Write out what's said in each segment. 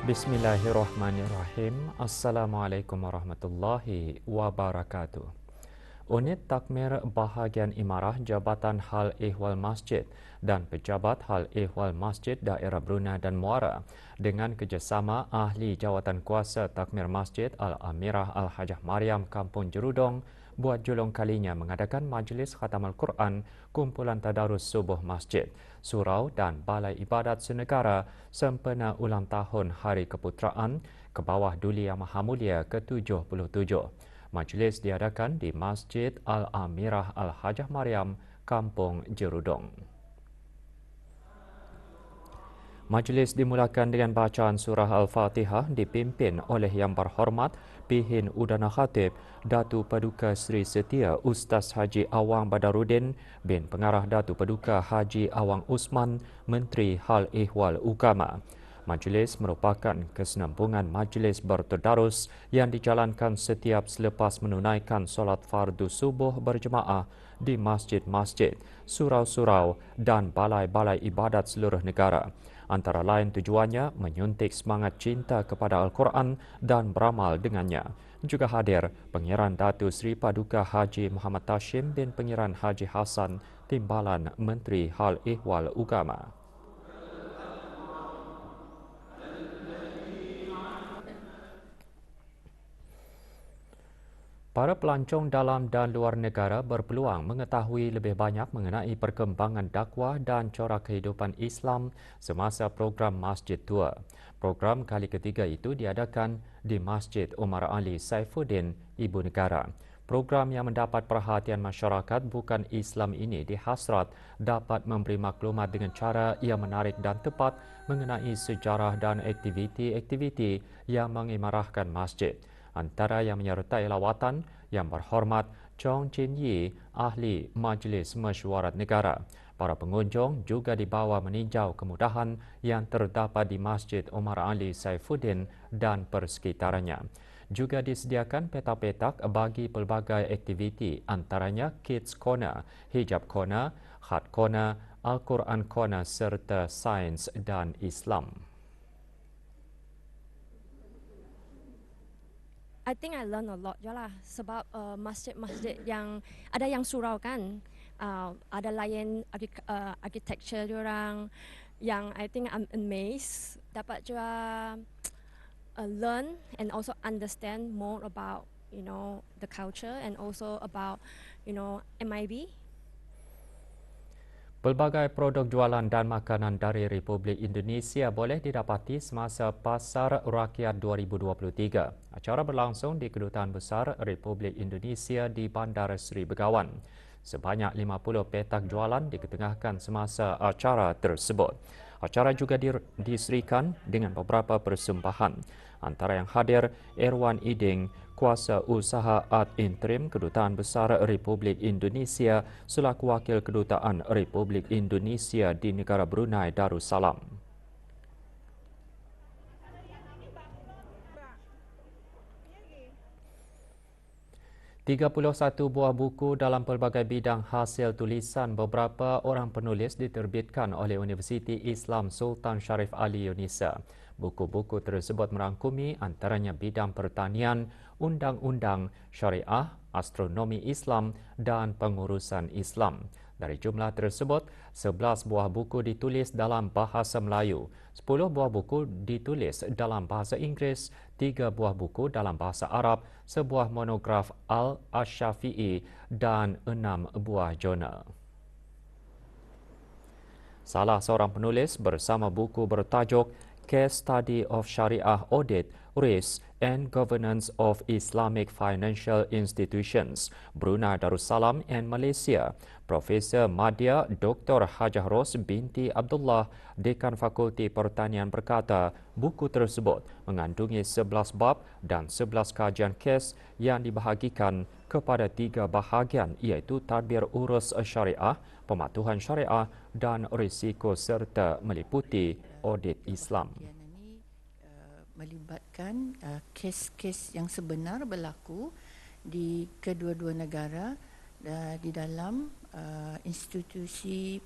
Bismillahirrahmanirrahim. Assalamualaikum warahmatullahi wabarakatuh. Unit Takmir Bahagian Imarah Jabatan Hal Ehwal Masjid dan Pejabat Hal Ehwal Masjid Daerah Brunei dan Muara dengan kerjasama Ahli Jawatan Kuasa Takmir Masjid Al-Amirah Al-Hajah Mariam Kampung Jerudong buat julung kalinya mengadakan majlis khatam Al-Quran kumpulan tadarus subuh masjid, surau dan balai ibadat senegara sempena ulang tahun Hari Keputeraan ke bawah Duli Yang Maha Mulia ke-77. Majlis diadakan di Masjid Al-Amirah Al-Hajah Mariam, Kampung Jerudong. Majlis dimulakan dengan bacaan surah Al-Fatihah dipimpin oleh Yang Berhormat Pihin Udana Khatib Datu Paduka Seri Setia Ustaz Haji Awang Badarudin bin Pengarah Datu Paduka Haji Awang Usman, Menteri Hal Ehwal Ugama. Majlis merupakan kesinambungan majlis bertadarus yang dijalankan setiap selepas menunaikan solat fardu subuh berjemaah di masjid-masjid, surau-surau dan balai-balai ibadat seluruh negara. Antara lain tujuannya menyuntik semangat cinta kepada Al-Quran dan beramal dengannya. Juga hadir Pengiran Datu Seri Paduka Haji Muhammad Tashim bin Pengiran Haji Hassan, Timbalan Menteri Hal Ehwal Ugama. Para pelancong dalam dan luar negara berpeluang mengetahui lebih banyak mengenai perkembangan dakwah dan corak kehidupan Islam semasa program Masjid Tua. Program kali ketiga itu diadakan di Masjid Umar Ali Saifuddin, Ibu Negara. Program yang mendapat perhatian masyarakat bukan Islam ini dihasrat dapat memberi maklumat dengan cara yang menarik dan tepat mengenai sejarah dan aktiviti-aktiviti yang mengimarahkan masjid. Antara yang menyertai lawatan Yang Berhormat Chong Chin Yi, Ahli Majlis Mesyuarat Negara. Para pengunjung juga dibawa meninjau kemudahan yang terdapat di Masjid Umar Ali Saifuddin dan persekitarannya. Juga disediakan petak-petak bagi pelbagai aktiviti, antaranya Kids Corner, Hijab Corner, Khat Corner, Al-Quran Corner serta Sains dan Islam. I think I learn a lot je lah sebab masjid-masjid yang ada yang surau kan, ada lain architecture diorang yang I think I'm amazed dapat juga learn and also understand more about the culture and also about MIB. Pelbagai produk jualan dan makanan dari Republik Indonesia boleh didapati semasa Pasar Rakyat 2023. Acara berlangsung di Kedutaan Besar Republik Indonesia di Bandar Seri Begawan. Sebanyak 50 petak jualan diketengahkan semasa acara tersebut. Acara juga diserikan dengan beberapa persembahan. Antara yang hadir, Erwan Iding, Kuasa Usaha Art Interim Kedutaan Besar Republik Indonesia selaku Wakil Kedutaan Republik Indonesia di negara Brunei Darussalam. 31 buah buku dalam pelbagai bidang hasil tulisan beberapa orang penulis diterbitkan oleh Universiti Islam Sultan Sharif Ali Yunisa. Buku-buku tersebut merangkumi antaranya bidang pertanian, undang-undang, syariah, astronomi Islam dan pengurusan Islam. Dari jumlah tersebut, 11 buah buku ditulis dalam bahasa Melayu, 10 buah buku ditulis dalam bahasa Inggeris, 3 buah buku dalam bahasa Arab, sebuah monograf Al-Asyafi'i dan 6 buah jurnal. Salah seorang penulis bersama buku bertajuk Case Study of Sharia Audit, Risk and Governance of Islamic Financial Institutions, Brunei Darussalam and Malaysia. Profesor Madya Dr. Hajah Ros binti Abdullah, Dekan Fakulti Pertanian berkata, buku tersebut mengandungi 11 bab dan 11 kajian kes yang dibahagikan kepada 3 bahagian iaitu tadbir urus syariah, pematuhan syariah dan risiko serta meliputi audit Islam. Melibatkan kes-kes yang sebenar berlaku di kedua-dua negara di dalam institusi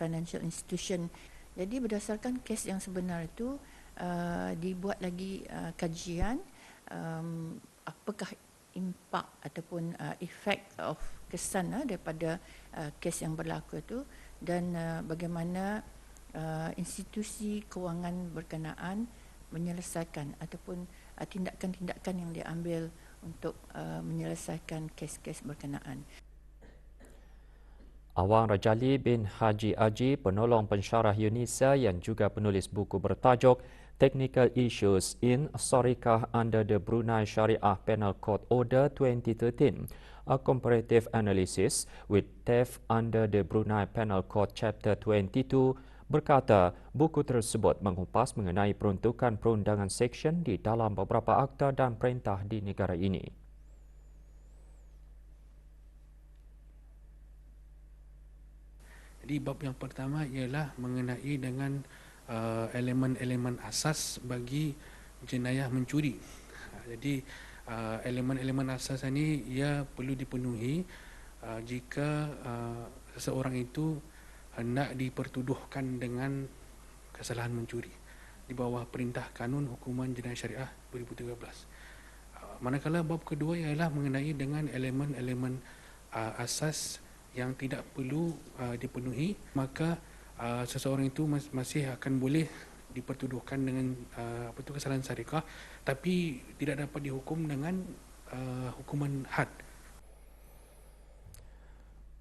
financial institution. Jadi berdasarkan kes yang sebenar itu dibuat lagi kajian apakah impak ataupun efek of kesan daripada kes yang berlaku itu, dan bagaimana institusi kewangan berkenaan menyelesaikan ataupun tindakan-tindakan yang diambil untuk menyelesaikan kes-kes berkenaan. Awang Rajali bin Haji Aji, penolong pensyarah UNISA yang juga penulis buku bertajuk Technical Issues in Syariah under the Brunei Syariah Penal Court Order 2013, a comparative analysis with theft under the Brunei Penal Code Chapter 22, berkata buku tersebut mengupas mengenai peruntukan perundangan seksyen di dalam beberapa akta dan perintah di negara ini. Jadi bab yang pertama ialah mengenai dengan elemen-elemen asas bagi jenayah mencuri. Jadi elemen-elemen asas ini ia perlu dipenuhi jika seseorang itu hendak dipertuduhkan dengan kesalahan mencuri di bawah Perintah Kanun Hukuman Jenayah Syariah 2013. Manakala bab kedua ialah mengenai dengan elemen-elemen asas yang tidak perlu dipenuhi, maka seseorang itu masih akan boleh dipertuduhkan dengan kesalahan syariah, tapi tidak dapat dihukum dengan hukuman had.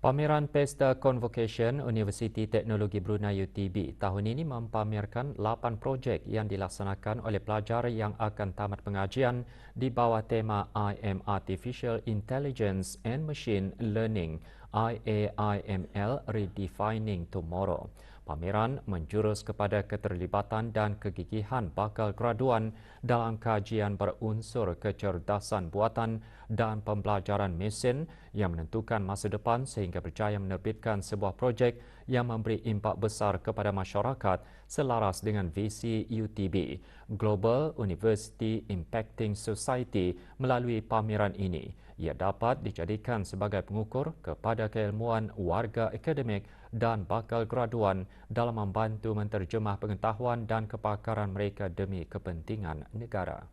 Pameran Pesta Convocation Universiti Teknologi Brunei UTB tahun ini mempamerkan 8 projek yang dilaksanakan oleh pelajar yang akan tamat pengajian di bawah tema I am Artificial Intelligence and Machine Learning, IAIML Redefining Tomorrow. Pameran menjurus kepada keterlibatan dan kegigihan bakal graduan dalam kajian berunsur kecerdasan buatan dan pembelajaran mesin yang menentukan masa depan sehingga berjaya menerbitkan sebuah projek yang memberi impak besar kepada masyarakat selaras dengan visi UTB, Global University Impacting Society. Melalui pameran ini, ia dapat dijadikan sebagai pengukur kepada keilmuan warga akademik dan bakal graduan dalam membantu menterjemah pengetahuan dan kepakaran mereka demi kepentingan negara.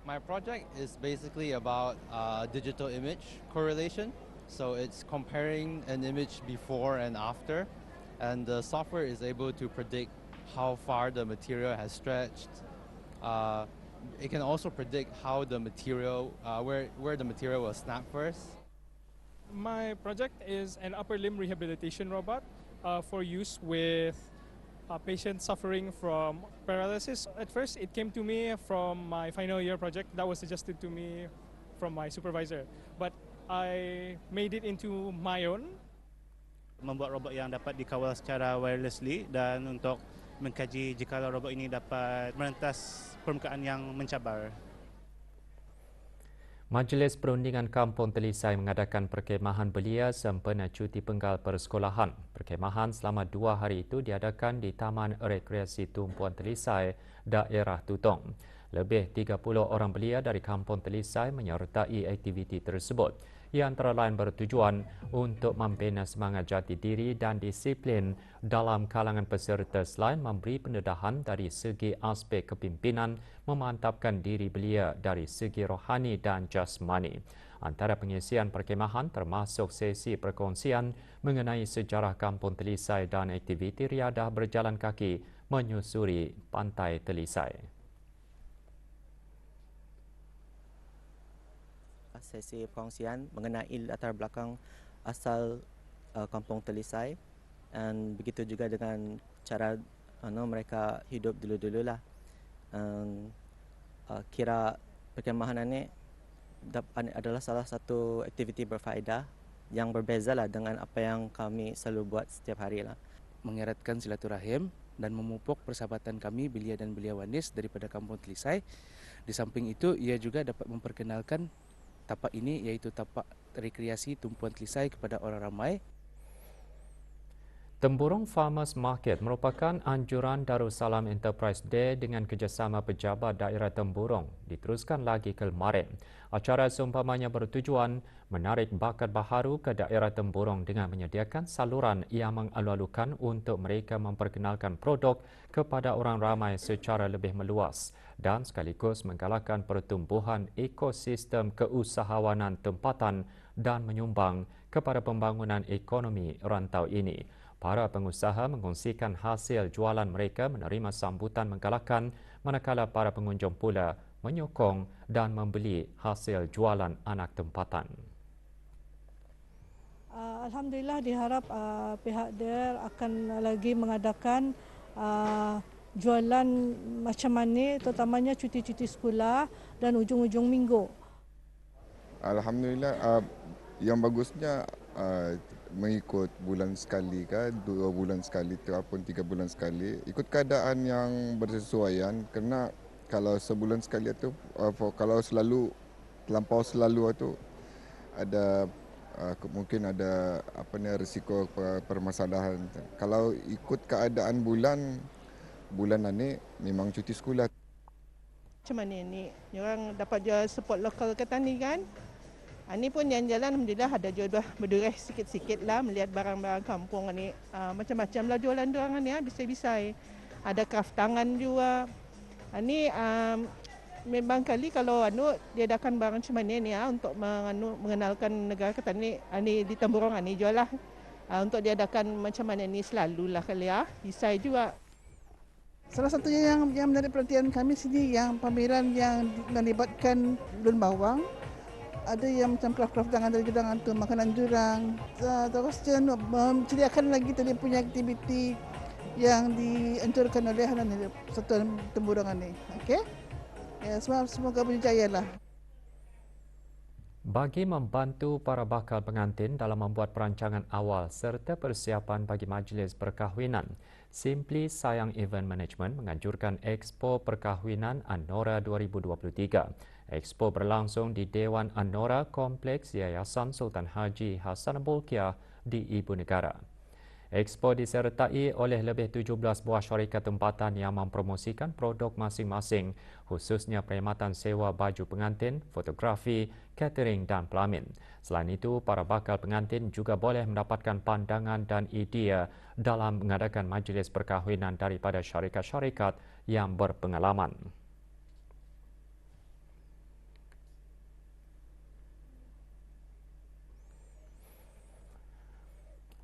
My project is basically about digital image correlation. So it's comparing an image before and after, and the software is able to predict how far the material has stretched. It can also predict how the material, where the material will snap first. My project is an upper limb rehabilitation robot for use with patients suffering from paralysis. At first, it came to me from my final year project that was suggested to me from my supervisor. But I made it into my own. Membuat robot yang dapat dikawal secara wirelessly dan untuk mengkaji jika robot ini dapat merentas permukaan yang mencabar. Majlis Perundingan Kampung Telisai mengadakan perkhemahan belia sempena cuti penggal persekolahan. Perkhemahan selama 2 hari itu diadakan di Taman Rekreasi Tumpuan Telisai, daerah Tutong. Lebih 30 orang belia dari Kampung Telisai menyertai aktiviti tersebut, yang antara lain bertujuan untuk membina semangat jati diri dan disiplin dalam kalangan peserta selain memberi pendedahan dari segi aspek kepimpinan, memantapkan diri belia dari segi rohani dan jasmani. Antara pengisian perkhemahan termasuk sesi perkongsian mengenai sejarah Kampung Telisai dan aktiviti riadah berjalan kaki menyusuri pantai Telisai. Sesi perkongsian mengenai latar belakang asal Kampung Telisai, dan begitu juga dengan cara mereka hidup dulu-dululah. Kira perkhemahan ini adalah salah satu aktiviti berfaedah yang berbezalah dengan apa yang kami selalu buat setiap hari lah. Mengeratkan silaturahim dan memupuk persahabatan kami belia dan belia wanis daripada Kampung Telisai. Di samping itu, ia juga dapat memperkenalkan tapak ini, iaitu tapak rekreasi Tumpuan Telisai, kepada orang ramai. Temburong Farmers Market merupakan anjuran Darussalam Enterprise Day dengan kerjasama pejabat daerah Temburong diteruskan lagi ke kemarin. Acara seumpamanya bertujuan menarik bakat baharu ke daerah Temburong dengan menyediakan saluran yang mengalu-alukan untuk mereka memperkenalkan produk kepada orang ramai secara lebih meluas dan sekaligus menggalakkan pertumbuhan ekosistem keusahawanan tempatan dan menyumbang kepada pembangunan ekonomi rantau ini. Para pengusaha mengkongsikan hasil jualan mereka menerima sambutan menggalakkan manakala para pengunjung pula menyokong dan membeli hasil jualan anak tempatan. Alhamdulillah diharap pihak DER akan lagi mengadakan jualan macam mana terutamanya cuti-cuti sekolah dan ujung-ujung minggu. Alhamdulillah yang bagusnya mengikut bulan sekali ke 2 bulan sekali ataupun 3 bulan sekali ikut keadaan yang bersesuaian kerana kalau sebulan sekali itu kalau terlampau selalu itu ada mungkin ada risiko permasalahan. Kalau ikut keadaan bulan ini memang cuti sekolah. Macam mana ni? Orang dapat jual support lokal ke tani kan? Ini pun yang jalan alhamdulillah ada jual berdurih sikit-sikit lah melihat barang-barang kampung ni. Macam-macam lah jualan diorang ni, bisai-bisai. Ada kraft tangan juga. Ini memang kali kalau dia adakan barang macam mana ni untuk mengenalkan negara kita ni di Temburong ni jual lah. Untuk dia adakan macam mana ni selalulah kali bisai juga. Salah satunya yang menarik perhatian kami sini yang pameran yang melibatkan Lun Bawang. Ada yang macam kraft-kraft tangan dari jurang untuk makanan jurang. Terus mencediakan lagi tadi punya aktiviti yang dianjurkan oleh Persatuan Temburong ini. Okey? Ya, semoga berjaya lah. Bagi membantu para bakal pengantin dalam membuat perancangan awal serta persiapan bagi majlis perkahwinan, Simply Sayang Event Management menganjurkan Expo Perkahwinan Anora 2023. Expo berlangsung di Dewan Anora Kompleks Yayasan Sultan Haji Hassan Bolkiah di Ibu Negara. Expo disertai oleh lebih 17 buah syarikat tempatan yang mempromosikan produk masing-masing, khususnya perkhidmatan sewa baju pengantin, fotografi, catering dan pelamin. Selain itu, para bakal pengantin juga boleh mendapatkan pandangan dan idea dalam mengadakan majlis perkahwinan daripada syarikat-syarikat yang berpengalaman.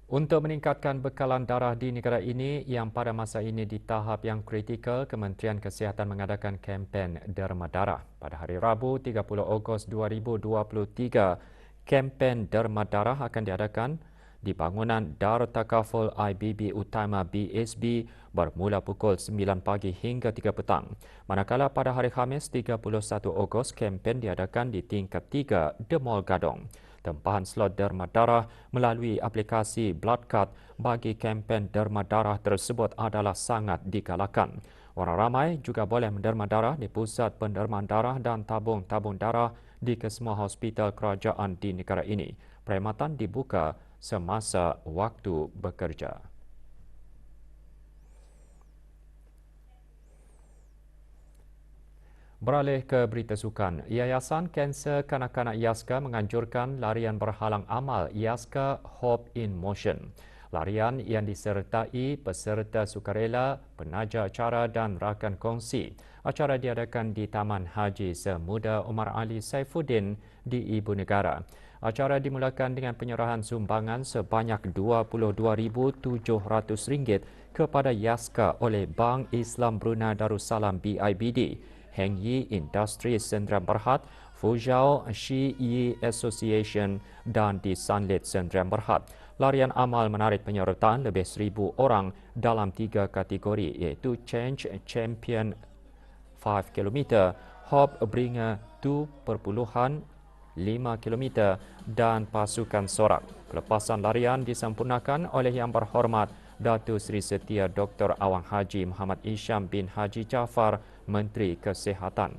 Untuk meningkatkan bekalan darah di negara ini yang pada masa ini di tahap yang kritikal, Kementerian Kesihatan mengadakan kempen Derma Darah. Pada hari Rabu, 30 Ogos 2023, kempen Derma Darah akan diadakan di bangunan Darul Takaful IBB Utama BSB bermula pukul 9 pagi hingga 3 petang. Manakala pada hari Khamis, 31 Ogos, kempen diadakan di tingkat 3 The Mall Gadong. Tempahan slot derma darah melalui aplikasi Bloodcard bagi kempen derma darah tersebut adalah sangat digalakan. Orang ramai juga boleh menderma darah di pusat pendermaan darah dan tabung-tabung darah di kesemua hospital kerajaan di negara ini. Perkhidmatan dibuka semasa waktu bekerja. Beralih ke berita sukan, Yayasan Kanser Kanak-Kanak Yaska menganjurkan larian berhalang amal Yaska Hope in Motion. Larian yang disertai peserta sukarela, penaja acara dan rakan kongsi. Acara diadakan di Taman Haji Semuda Umar Ali Saifuddin di Ibu Negara. Acara dimulakan dengan penyerahan sumbangan sebanyak RM22,700 kepada Yaska oleh Bank Islam Brunei Darussalam BIBD. Heng Yi Industri Sdn Bhd, Fuzhou Shi Yi Association dan di Sanlit Sdn Bhd. Larian amal menarik penyertaan lebih 1,000 orang dalam 3 kategori iaitu Change Champion 5 km, Hope Bringer 2.5 km dan Pasukan Sorak. Pelepasan larian disempurnakan oleh Yang Berhormat Datuk Seri Setia Dr. Awang Haji Muhammad Isham bin Haji Jaafar, Menteri Kesihatan.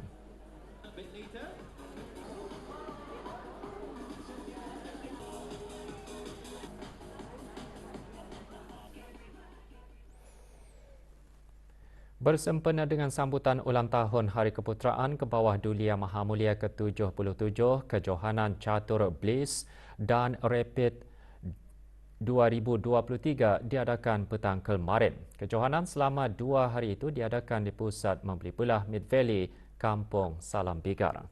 Bersempena dengan sambutan ulang tahun Hari Keputeraan ke bawah Dulia Maha Mulia ke-77, Kejohanan Catur Bliss dan Rapid 2023 diadakan petang kemarin. Kejohanan selama 2 hari itu diadakan di pusat membeli belah Mid Valley, Kampung Salam Bigar.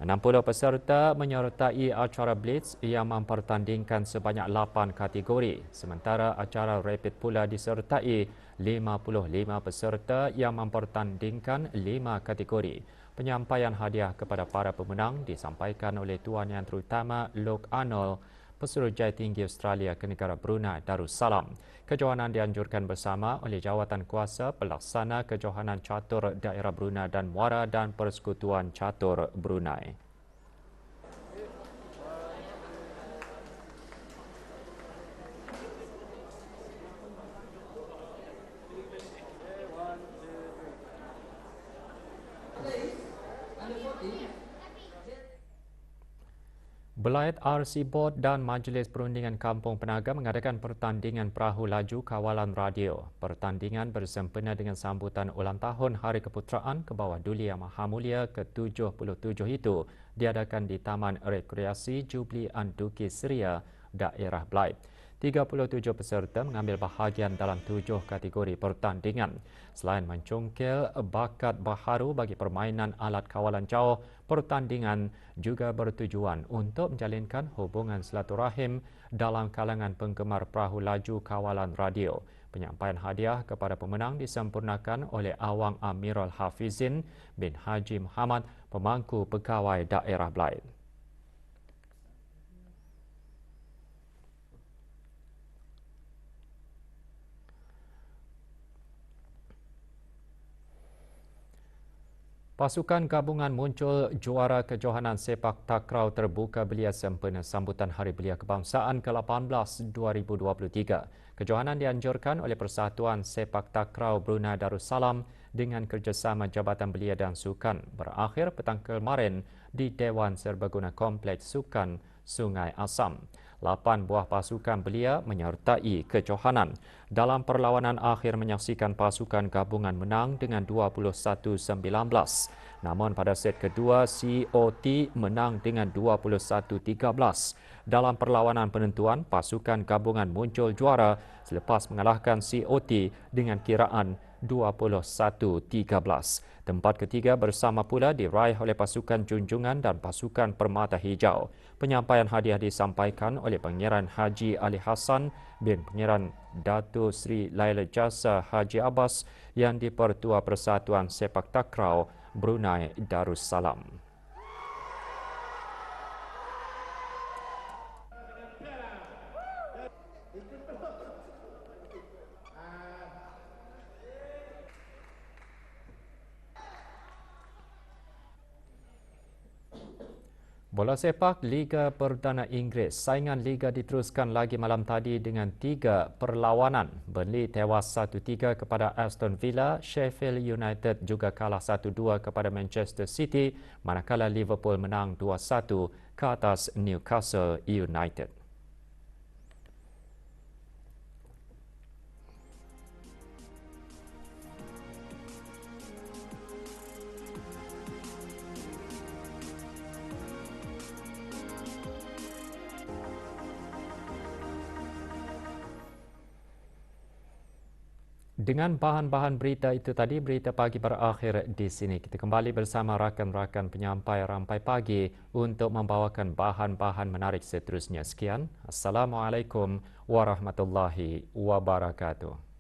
60 peserta menyertai acara Blitz yang mempertandingkan sebanyak 8 kategori. Sementara acara Rapid pula disertai 55 peserta yang mempertandingkan 5 kategori. Penyampaian hadiah kepada para pemenang disampaikan oleh Tuan Yang Terutama Luke Arnold, Pesuruhjaya Tinggi Australia ke negara Brunei Darussalam. Kejohanan dianjurkan bersama oleh Jawatan Kuasa Pelaksana Kejohanan Catur Daerah Brunei dan Muara dan Persekutuan Catur Brunei. Belayat RC Board dan Majlis Perundingan Kampung Penaga mengadakan pertandingan perahu laju kawalan radio. Pertandingan bersempena dengan sambutan ulang tahun Hari Keputeraan ke bawah Dulia Maha Mulia ke-77 itu diadakan di Taman Rekreasi Jubli Anduki Seria, daerah Blyth. 37 peserta mengambil bahagian dalam 7 kategori pertandingan. Selain mencungkil bakat baharu bagi permainan alat kawalan jauh, pertandingan juga bertujuan untuk menjalinkan hubungan silaturahim dalam kalangan penggemar perahu laju kawalan radio. Penyampaian hadiah kepada pemenang disempurnakan oleh Awang Amirul Hafizin bin Haji Muhammad, pemangku pegawai daerah Blyth. Pasukan gabungan muncul juara kejohanan sepak takraw terbuka belia sempena sambutan Hari Belia Kebangsaan ke-18 2023. Kejohanan dianjurkan oleh Persatuan Sepak Takraw Brunei Darussalam dengan kerjasama Jabatan Belia dan Sukan berakhir petang kemarin di Dewan Serbaguna Kompleks Sukan Sungai Asam. 8 buah pasukan belia menyertai kejohanan. Dalam perlawanan akhir menyaksikan pasukan gabungan menang dengan 21-19. Namun pada set kedua, COT menang dengan 21-13. Dalam perlawanan penentuan, pasukan gabungan muncul juara selepas mengalahkan COT dengan kiraan 21-13. Tempat ketiga bersama pula diraih oleh pasukan Junjungan dan pasukan Permata Hijau. Penyampaian hadiah disampaikan oleh Pangeran Haji Ali Hassan bin Pangeran Datuk Seri Laila Jasa Haji Abbas yang di-Pertua Persatuan Sepak Takraw Brunei Darussalam. Bola sepak Liga Perdana Inggeris. Saingan Liga diteruskan lagi malam tadi dengan 3 perlawanan. Burnley tewas 1-3 kepada Aston Villa, Sheffield United juga kalah 1-2 kepada Manchester City, manakala Liverpool menang 2-1 ke atas Newcastle United. Dengan bahan-bahan berita itu tadi, berita pagi berakhir di sini. Kita kembali bersama rakan-rakan penyampai Rampai Pagi untuk membawakan bahan-bahan menarik seterusnya. Sekian. Assalamualaikum warahmatullahi wabarakatuh.